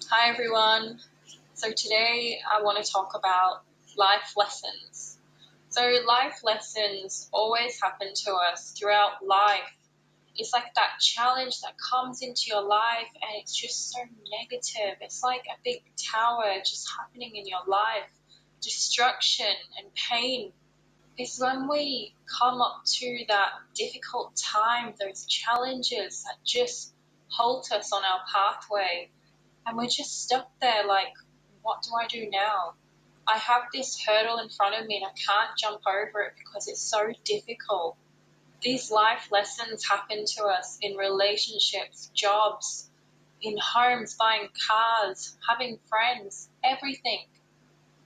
Hi everyone. So today I want to talk about life lessons. So life lessons always happen to us throughout life. It's like that challenge that comes into your life and it's just so negative. It's like a big tower just happening in your life. Destruction and pain. It's when we come up to that difficult time, those challenges that just halt us on our pathway. And we're just stuck there like, what do I do now? I have this hurdle in front of me and I can't jump over it because it's so difficult. These life lessons happen to us in relationships, jobs, in homes, buying cars, having friends, everything.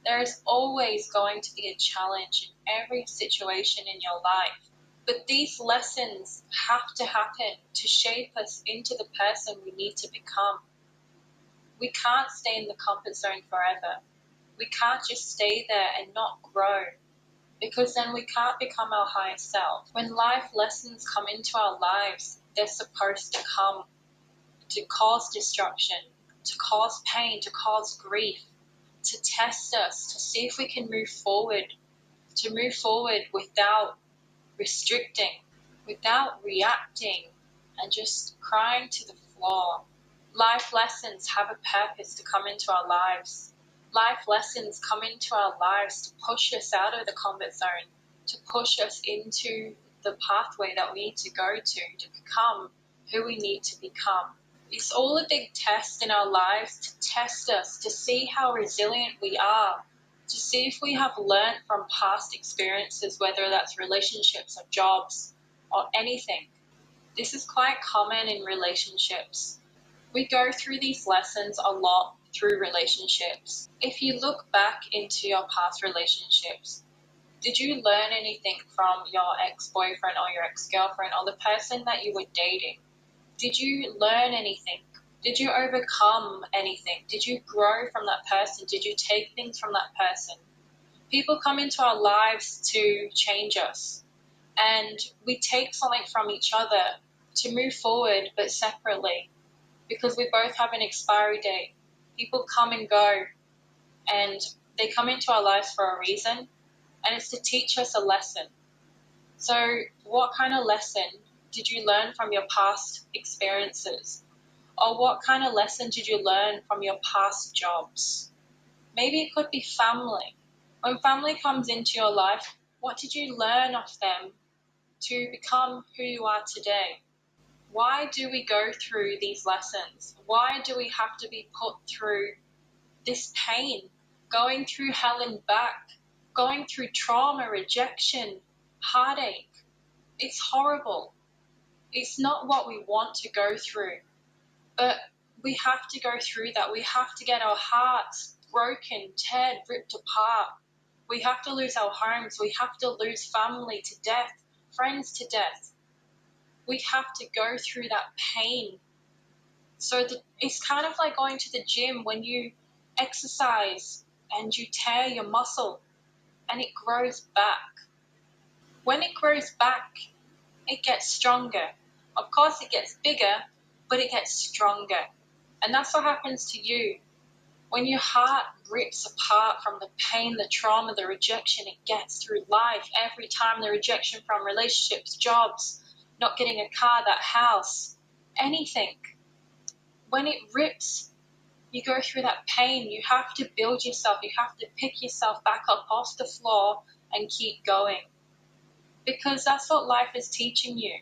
There is always going to be a challenge in every situation in your life. But these lessons have to happen to shape us into the person we need to become. We can't stay in the comfort zone forever. We can't just stay there and not grow, because then we can't become our highest self. When life lessons come into our lives, they're supposed to come to cause destruction, to cause pain, to cause grief, to test us, to see if we can move forward, to move forward without restricting, without reacting, and just crying to the floor. Life lessons have a purpose to come into our lives. Life lessons come into our lives to push us out of the comfort zone, to push us into the pathway that we need to go to become who we need to become. It's all a big test in our lives to test us, to see how resilient we are, to see if we have learned from past experiences, whether that's relationships or jobs or anything. This is quite common in relationships. We go through these lessons a lot through relationships. If you look back into your past relationships, did you learn anything from your ex-boyfriend or your ex-girlfriend or the person that you were dating? Did you learn anything? Did you overcome anything? Did you grow from that person? Did you take things from that person? People come into our lives to change us, and we take something from each other to move forward, but separately, because we both have an expiry date. People come and go, and they come into our lives for a reason, and it's to teach us a lesson. So what kind of lesson did you learn from your past experiences? Or what kind of lesson did you learn from your past jobs? Maybe it could be family. When family comes into your life, what did you learn of them to become who you are today? Why do we go through these lessons? Why do we have to be put through this pain, going through hell and back, going through trauma, rejection, heartache? It's horrible. It's not what we want to go through, but we have to go through that. We have to get our hearts broken, teared, ripped apart. We have to lose our homes. We have to lose family to death, friends to death. We have to go through that pain. So it's kind of like going to the gym when you exercise and you tear your muscle and it grows back. When it grows back, it gets stronger. Of course, it gets bigger, but it gets stronger. And that's what happens to you. When your heart rips apart from the pain, the trauma, the rejection it gets through life, every time the rejection from relationships, jobs, not getting a car, that house, anything. When it rips, you go through that pain. You have to build yourself. You have to pick yourself back up off the floor and keep going. Because that's what life is teaching you.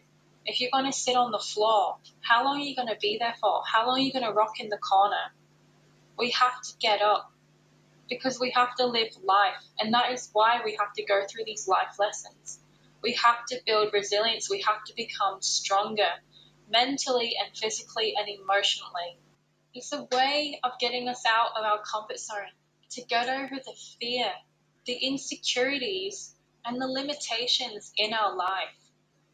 If you're going to sit on the floor, how long are you going to be there for? How long are you going to rock in the corner? We have to get up because we have to live life. And that is why we have to go through these life lessons. We have to build resilience. We have to become stronger mentally and physically and emotionally. It's a way of getting us out of our comfort zone, to get over the fear, the insecurities, and the limitations in our life.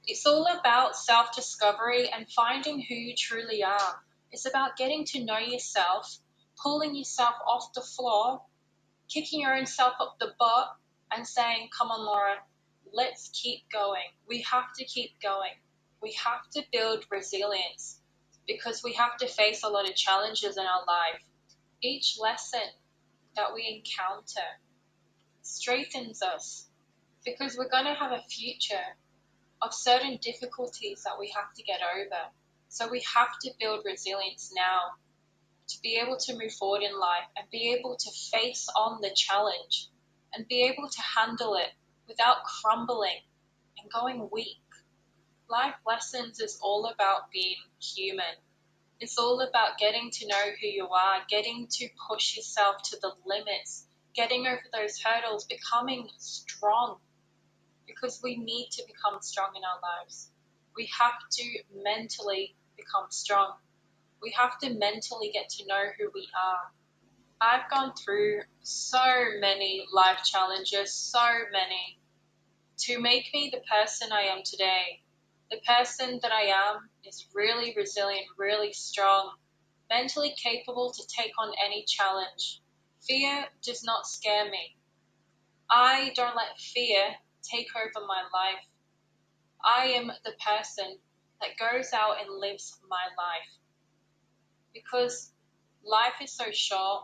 It's all about self-discovery and finding who you truly are. It's about getting to know yourself, pulling yourself off the floor, kicking your own self up the butt, and saying, come on, Laura, let's keep going. We have to keep going. We have to build resilience because we have to face a lot of challenges in our life. Each lesson that we encounter strengthens us because we're going to have a future of certain difficulties that we have to get over. So we have to build resilience now to be able to move forward in life and be able to face on the challenge and be able to handle it without crumbling and going weak. Life lessons is all about being human. It's all about getting to know who you are, getting to push yourself to the limits, getting over those hurdles, becoming strong, because we need to become strong in our lives. We have to mentally become strong. We have to mentally get to know who we are. I've gone through so many life challenges, so many, to make me the person I am today. The person that I am is really resilient, really strong, mentally capable to take on any challenge. Fear does not scare me. I don't let fear take over my life. I am the person that goes out and lives my life, because life is so short,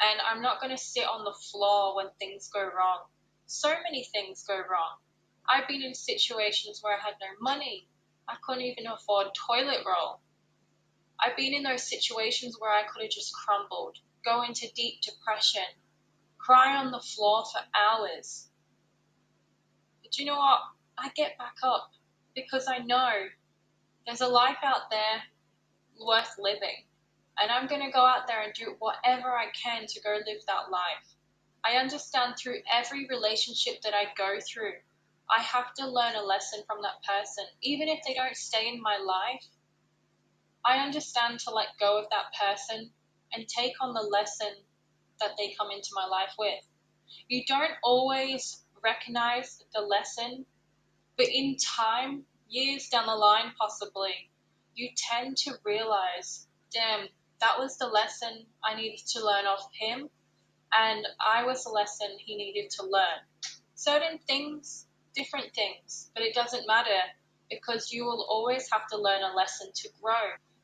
and I'm not going to sit on the floor when things go wrong. So many things go wrong. I've been in situations where I had no money. I couldn't even afford toilet roll. I've been in those situations where I could have just crumbled, go into deep depression, cry on the floor for hours. But you know what? I get back up because I know there's a life out there worth living. And I'm going to go out there and do whatever I can to go live that life. I understand through every relationship that I go through, I have to learn a lesson from that person. Even if they don't stay in my life, I understand to let go of that person and take on the lesson that they come into my life with. You don't always recognize the lesson, but in time, years down the line possibly, you tend to realize, damn, that was the lesson I needed to learn off him, and I was the lesson he needed to learn. Certain things, different things, but it doesn't matter because you will always have to learn a lesson to grow.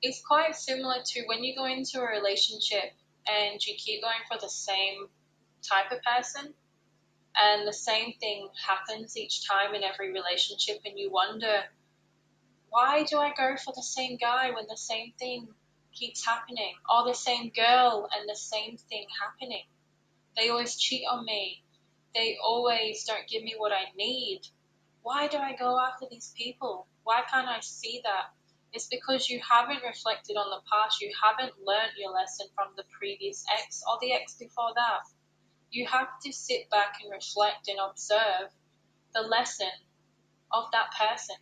It's quite similar to when you go into a relationship and you keep going for the same type of person, and the same thing happens each time in every relationship, and you wonder, why do I go for the same guy when the same thing keeps happening? Or the same girl and the same thing happening? They always cheat on me. They always don't give me what I need. Why do I go after these people? Why can't I see that? It's because you haven't reflected on the past. You haven't learned your lesson from the previous ex or the ex before that. You have to sit back and reflect and observe the lesson of that person.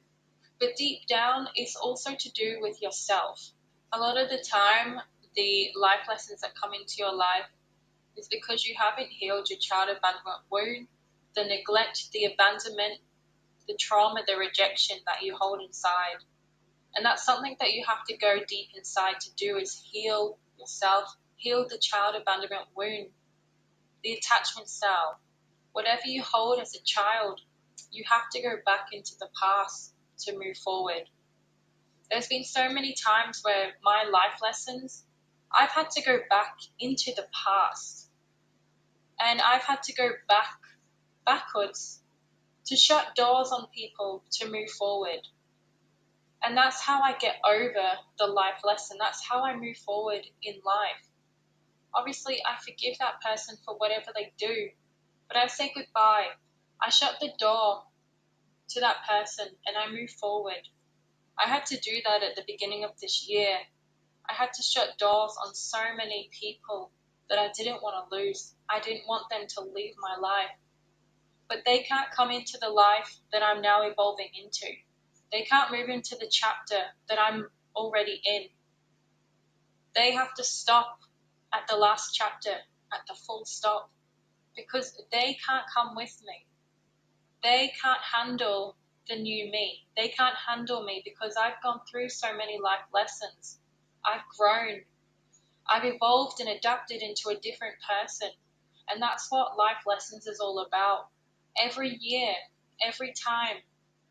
But deep down, it's also to do with yourself. A lot of the time, the life lessons that come into your life is because you haven't healed your child abandonment wound, the neglect, the abandonment, the trauma, the rejection that you hold inside. And that's something that you have to go deep inside to do, is heal yourself, heal the child abandonment wound, the attachment style. Whatever you hold as a child, you have to go back into the past to move forward. There's been so many times where my life lessons, I've had to go back into the past, and I've had to go backwards to shut doors on people to move forward. And that's how I get over the life lesson. That's how I move forward in life. Obviously, I forgive that person for whatever they do, but I say goodbye. I shut the door to that person and I move forward. I had to do that at the beginning of this year. I had to shut doors on so many people that I didn't want to lose. I didn't want them to leave my life. But they can't come into the life that I'm now evolving into. They can't move into the chapter that I'm already in. They have to stop at the last chapter, at the full stop, because they can't come with me. They can't handle the new me. They can't handle me because I've gone through so many life lessons. I've grown. I've evolved and adapted into a different person. And that's what life lessons is all about. Every year, every time,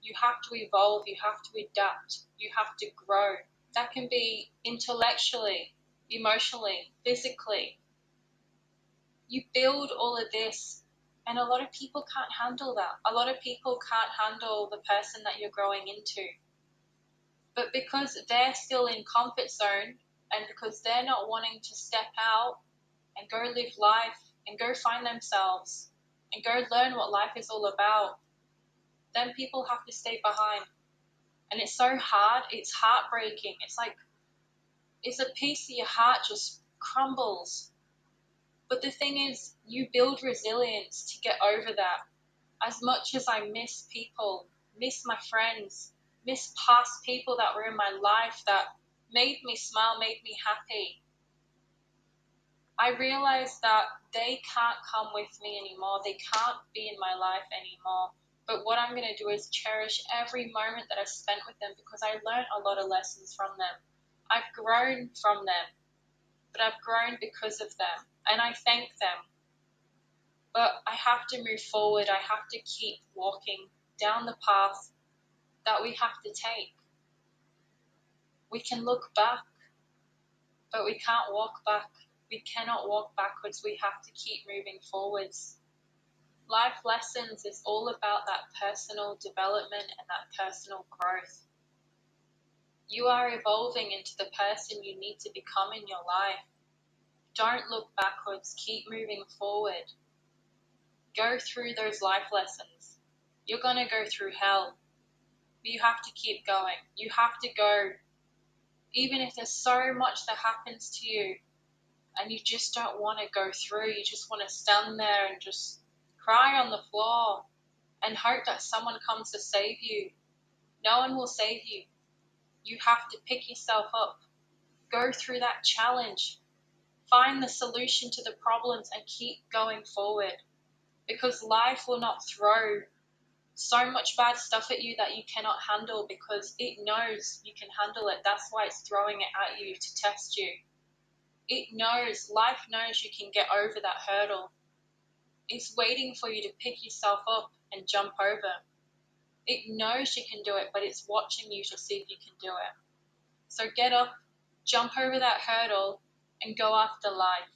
you have to evolve, you have to adapt, you have to grow. That can be intellectually, emotionally, physically. You build all of this, and a lot of people can't handle that. A lot of people can't handle the person that you're growing into. But because they're still in comfort zone, and because they're not wanting to step out and go live life and go find themselves and go learn what life is all about, then people have to stay behind. And it's so hard, it's heartbreaking. It's like, it's a piece of your heart just crumbles. But the thing is, you build resilience to get over that. As much as I miss people, miss my friends, miss past people that were in my life that made me smile, made me happy, I realized that they can't come with me anymore. They can't be in my life anymore. But what I'm going to do is cherish every moment that I spent with them, because I learned a lot of lessons from them. I've grown from them, but I've grown because of them, and I thank them. But I have to move forward. I have to keep walking down the path that we have to take. We can look back, but we can't walk back. We cannot walk backwards. We have to keep moving forwards. Life lessons is all about that personal development and that personal growth. You are evolving into the person you need to become in your life. Don't look backwards. Keep moving forward. Go through those life lessons. You're going to go through hell, but you have to keep going. You have to go, even if there's so much that happens to you and you just don't want to go through. You just want to stand there and just cry on the floor and hope that someone comes to save you. No one will save you. You have to pick yourself up, go through that challenge, find the solution to the problems, and keep going forward. Because life will not throw so much bad stuff at you that you cannot handle, because it knows you can handle it. That's why it's throwing it at you, to test you. It knows, life knows you can get over that hurdle. It's waiting for you to pick yourself up and jump over. It knows you can do it, but it's watching you to see if you can do it. So get up, jump over that hurdle, and go after life.